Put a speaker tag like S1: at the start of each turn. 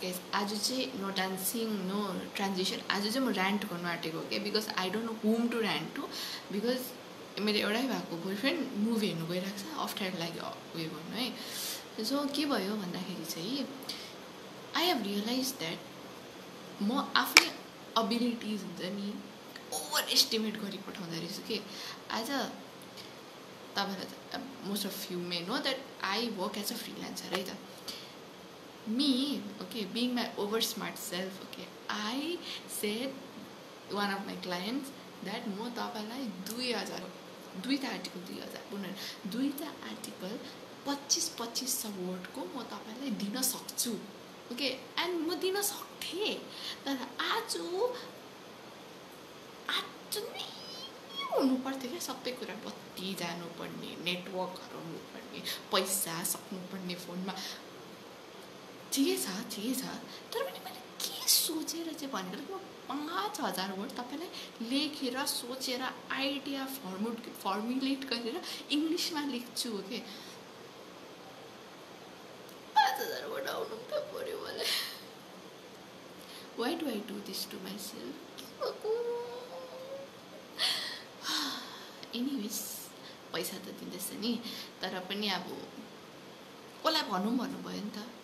S1: guys आज चाहिँ no dancing no transition आज चाहिँ म ऱ्यान्ट गर्नु आँटेको के बिकज आई डोन्ट नो हुम टु ऱ्यान्ट टु बिकज मेरो एउटै भएको बोयफ्रेन्ड मुभी हेर्नु गइरहेको छ अप्ठ्यारो लाग्यो उयो गर्नु है सो के भयो भन्दाखेरि चाहिँ आई हेभ रियलाइज द्याट म आफ्नै अबिलिटिज हुन्छ नि ओभर एस्टिमेट गरी पठाउँदो रहेछु कि आज तपाईँलाई most of you may know that I work as a freelancer है त me okay being my over smart self okay I said one of my clients that म तपाईलाई 2000 दुईटा आर्टिकल 2000 पुनः दुईटा आर्टिकल 2500 वर्डको म तपाईलाई दिन सक्छु ओके एन्ड म दिन सक्थेँ तर आज नै हुनु पर्थ्यो क्या सबै कुरा बत्ती जानुपर्ने नेटवर्क हराउनुपर्ने पैसा सक्नुपर्ने फोनमा ठिकै छ तर पनि मैले के सोचेर चाहिँ भनेको म 5000 वर्ड तपाईँलाई लेखेर सोचेर आइडिया फर्मुलेट गरेर इङ्ग्लिसमा लेख्छु ओके 5000 वर्ड आउनु त पर्यो मलाई why do I do this to myself anyways पैसा त दिँदैछ नि तर पनि अब कसलाई भन्नुभयो नि त